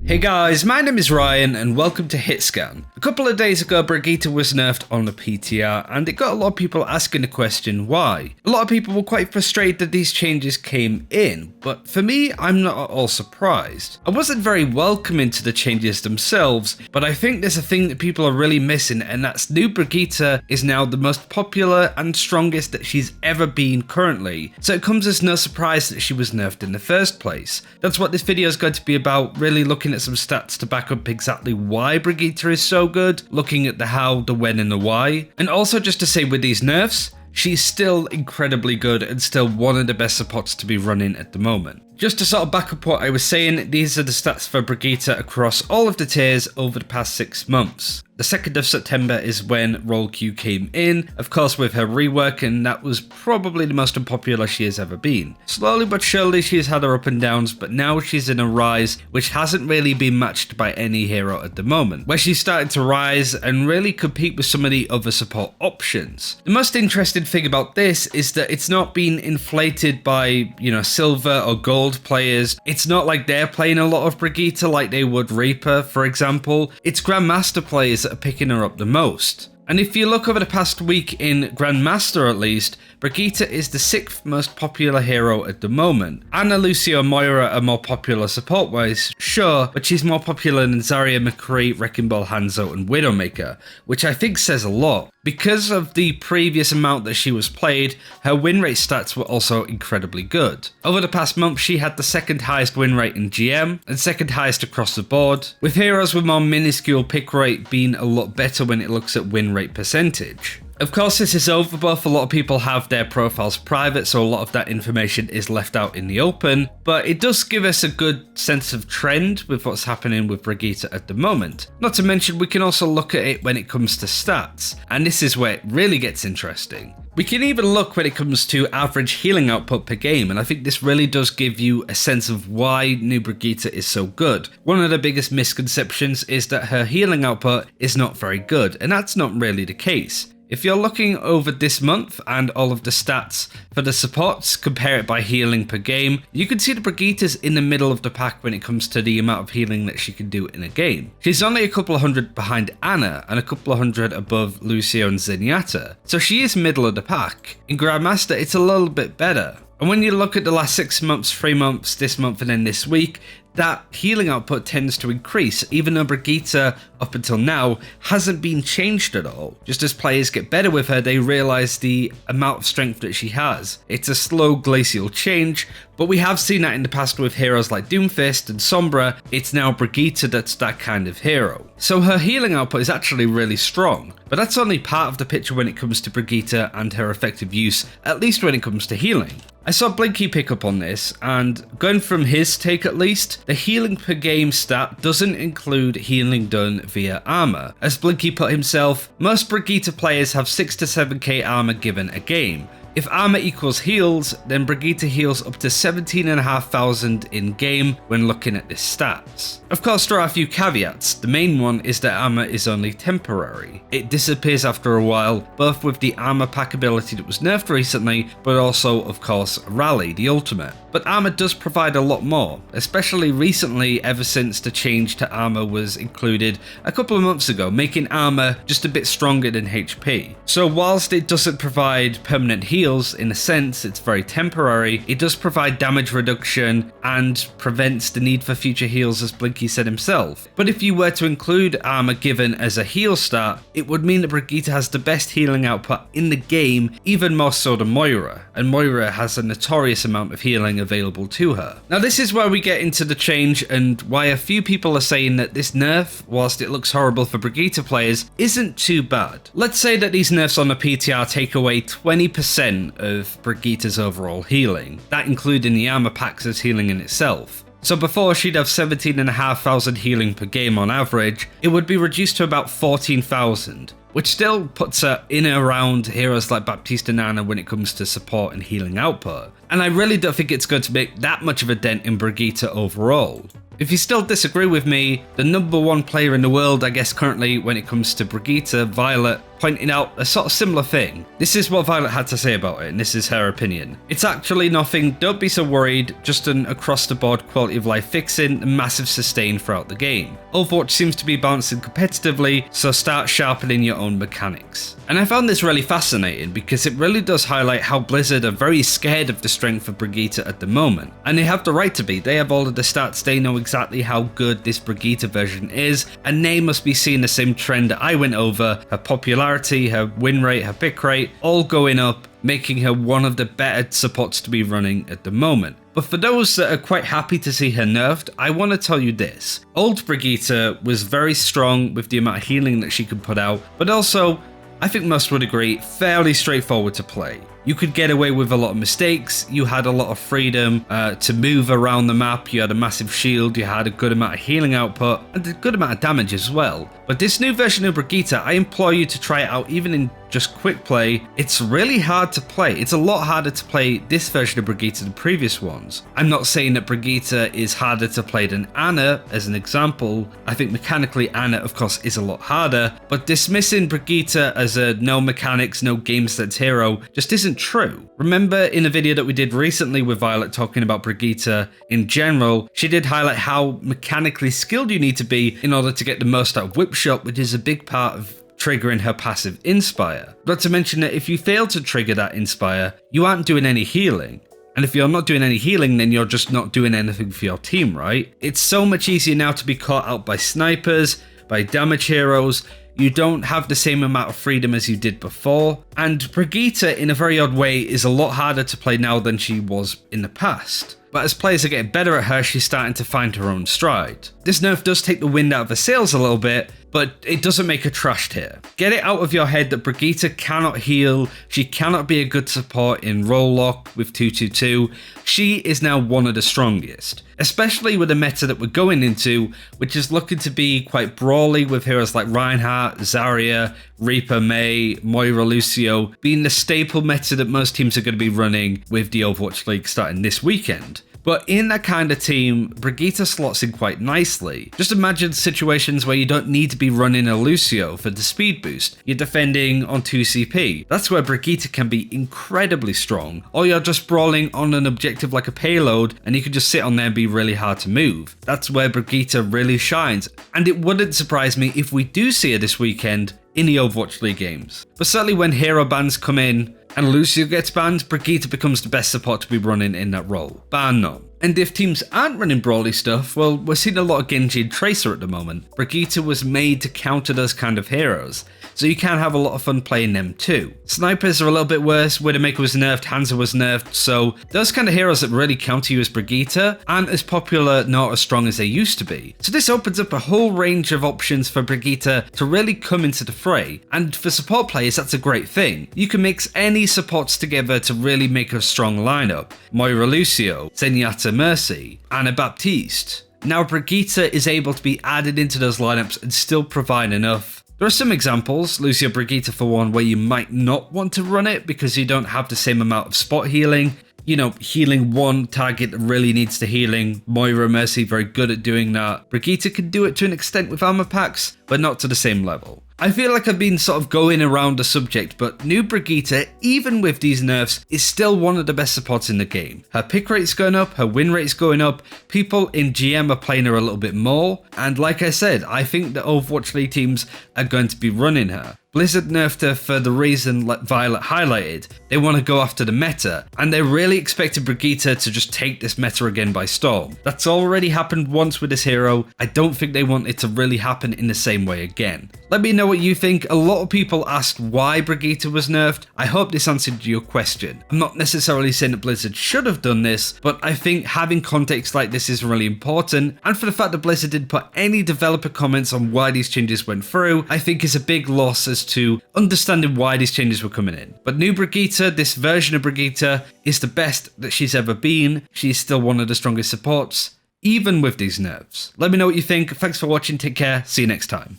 Hey guys, my name is Ryan and welcome to HitScan. A couple of days ago Brigitte was nerfed on the PTR and it got a lot of people asking the question why. A lot of people were quite frustrated that these changes came in, but for me I'm not at all surprised. I wasn't very welcoming to the changes themselves, but I think there's a thing that people are really missing, and that's new Brigitte is now the most popular and strongest that she's ever been currently, so it comes as no surprise that she was nerfed in the first place. That's what this video is going to be about, really looking at some stats to back up exactly why Brigitte is so good, looking at the how, the when and the why, and also just to say with these nerfs, she's still incredibly good and still one of the best supports to be running at the moment. Just to sort of back up what I was saying, these are the stats for Brigitte across all of the tiers over the past 6 months. The 2nd of September is when Role Queue came in, of course with her rework, and that was probably the most unpopular she has ever been. Slowly but surely she's had her up and downs, but now she's in a rise which hasn't really been matched by any hero at the moment, where she's starting to rise and really compete with some of the other support options. The most interesting thing about this is that it's not being inflated by, silver or gold players. It's not like they're playing a lot of Brigitte like they would Reaper, for example. It's Grandmaster players that are picking her up the most. And if you look over the past week in Grandmaster at least, Brigitte is the 6th most popular hero at the moment. Ana, Lucio and Moira are more popular support-wise, sure, but she's more popular than Zarya, McCree, Wrecking Ball, Hanzo and Widowmaker, which I think says a lot. Because of the previous amount that she was played, her win rate stats were also incredibly good. Over the past month, she had the 2nd highest win rate in GM and 2nd highest across the board, with heroes with more minuscule pick rate being a lot better when it looks at win rate percentage. Of course, this is overbuff. A lot of people have their profiles private, so a lot of that information is left out in the open, but it does give us a good sense of trend with what's happening with Brigitte at the moment. Not to mention, we can also look at it when it comes to stats, and this is where it really gets interesting. We can even look when it comes to average healing output per game, and I think this really does give you a sense of why new Brigitte is so good. One of the biggest misconceptions is that her healing output is not very good, and that's not really the case. If you're looking over this month and all of the stats for the supports, compare it by healing per game, you can see that Brigitte is in the middle of the pack when it comes to the amount of healing that she can do in a game. She's only a couple of hundred behind Ana and a couple of hundred above Lucio and Zenyatta, so she is middle of the pack. In Grandmaster, it's a little bit better. And when you look at the last 6 months, 3 months, this month and then this week, that healing output tends to increase, even though Brigitte, up until now, hasn't been changed at all. Just as players get better with her, they realise the amount of strength that she has. It's a slow glacial change, but we have seen that in the past with heroes like Doomfist and Sombra. It's now Brigitte that's that kind of hero. So her healing output is actually really strong, but that's only part of the picture when it comes to Brigitte and her effective use, at least when it comes to healing. I saw Blinky pick up on this, and going from his take at least, the healing per game stat doesn't include healing done via armor. As Blinky put himself, most Brigitte players have 6 to 7k armor given a game. If armor equals heals, then Brigitte heals up to 17,500 in game when looking at this stats. Of course, there are a few caveats. The main one is that armor is only temporary. It disappears after a while, both with the armor pack ability that was nerfed recently, but also, of course, Rally, the ultimate. But armor does provide a lot more, especially recently ever since the change to armor was included a couple of months ago, making armor just a bit stronger than HP. So whilst it doesn't provide permanent heals, in a sense, it's very temporary, it does provide damage reduction and prevents the need for future heals, as Blinky said himself. But if you were to include armor given as a heal stat, it would mean that Brigitte has the best healing output in the game, even more so than Moira, and Moira has a notorious amount of healing available to her. Now this is where we get into the change and why a few people are saying that this nerf, whilst it looks horrible for Brigitte players, isn't too bad. Let's say that these nerfs on the PTR take away 20% of Brigitte's overall healing, that including the armor packs as healing in itself. So before she'd have 17,500 healing per game on average, it would be reduced to about 14,000, which still puts her in and around heroes like Baptiste and Ana when it comes to support and healing output. And I really don't think it's going to make that much of a dent in Brigitte overall. If you still disagree with me, the #1 player in the world, I guess currently when it comes to Brigitte, Violet, pointing out a sort of similar thing. This is what Violet had to say about it, and this is her opinion. It's actually nothing, don't be so worried, just an across the board quality of life fixing and massive sustain throughout the game. Overwatch seems to be balancing competitively, so start sharpening your own mechanics. And I found this really fascinating because it really does highlight how Blizzard are very scared of the strength of Brigitte at the moment. And they have the right to be. They have all of the stats, they know exactly how good this Brigitte version is, and they must be seeing the same trend that I went over, her popularity, her win rate, her pick rate, all going up, making her one of the better supports to be running at the moment. But for those that are quite happy to see her nerfed, I want to tell you this. Old Brigitte was very strong with the amount of healing that she could put out, but also, I think most would agree, fairly straightforward to play. You could get away with a lot of mistakes, you had a lot of freedom to move around the map, you had a massive shield, you had a good amount of healing output, and a good amount of damage as well. But this new version of Brigitte, I implore you to try it out even in just quick play. It's really hard to play. It's a lot harder to play this version of Brigitte than previous ones. I'm not saying that Brigitte is harder to play than Anna, as an example. I think mechanically Anna, of course, is a lot harder, but dismissing Brigitte as a no mechanics, no game stats hero just isn't true. Remember in a video that we did recently with Violet talking about Brigitte in general, she did highlight how mechanically skilled you need to be in order to get the most out of whip shot, which is a big part of triggering her passive Inspire. Not to mention that if you fail to trigger that Inspire, you aren't doing any healing. And if you're not doing any healing, then you're just not doing anything for your team, right? It's so much easier now to be caught out by snipers, by damage heroes. You don't have the same amount of freedom as you did before. And Brigitte, in a very odd way, is a lot harder to play now than she was in the past. But as players are getting better at her, she's starting to find her own stride. This nerf does take the wind out of her sails a little bit, but it doesn't make her trashed here. Get it out of your head that Brigitte cannot heal, she cannot be a good support in roll lock with 222. She is now one of the strongest, especially with the meta that we're going into, which is looking to be quite brawly with heroes like Reinhardt, Zarya, Reaper, Mei, Moira, Lucio being the staple meta that most teams are going to be running with the Overwatch League starting this weekend. But in that kind of team, Brigitte slots in quite nicely. Just imagine situations where you don't need to be running a Lucio for the speed boost. You're defending on 2 CP. That's where Brigitte can be incredibly strong. Or you're just brawling on an objective like a payload and you can just sit on there and be really hard to move. That's where Brigitte really shines. And it wouldn't surprise me if we do see her this weekend in the Overwatch League games. But certainly when hero bans come in and Lucio gets banned, Brigitte becomes the best support to be running in that role, bar none. And if teams aren't running brawly stuff, well, we're seeing a lot of Genji and Tracer at the moment. Brigitte was made to counter those kind of heroes, so you can have a lot of fun playing them too. Snipers are a little bit worse, Widowmaker was nerfed, Hanzo was nerfed, so those kind of heroes that really counter you as Brigitte aren't as popular nor as strong as they used to be. So this opens up a whole range of options for Brigitte to really come into the fray, and for support players that's a great thing. You can mix any supports together to really make a strong lineup. Moira Lucio, Zenyatta Mercy, Anna Baptiste. Now Brigitte is able to be added into those lineups and still provide enough. There are some examples, Lucio Brigitte for one, where you might not want to run it because you don't have the same amount of spot healing. You know, healing one target that really needs the healing. Moira Mercy, very good at doing that. Brigitte can do it to an extent with armor packs, but not to the same level. I feel like I've been sort of going around the subject, but new Brigitte, even with these nerfs, is still one of the best supports in the game. Her pick rate's going up, her win rate's going up, people in GM are playing her a little bit more, and like I said, I think the Overwatch League teams are going to be running her. Blizzard nerfed her for the reason like Violet highlighted. They want to go after the meta, and they really expected Brigitte to just take this meta again by storm. That's already happened once with this hero. I don't think they want it to really happen in the same way again. Let me know what you think. A lot of people asked why Brigitte was nerfed. I hope this answered your question. I'm not necessarily saying that Blizzard should have done this, but I think having context like this is really important, and for the fact that Blizzard didn't put any developer comments on why these changes went through, I think is a big loss as to understanding why these changes were coming in. But new Brigitte, this version of Brigitte, is the best that she's ever been. She's still one of the strongest supports, even with these nerfs. Let me know what you think. Thanks for watching, take care, see you next time.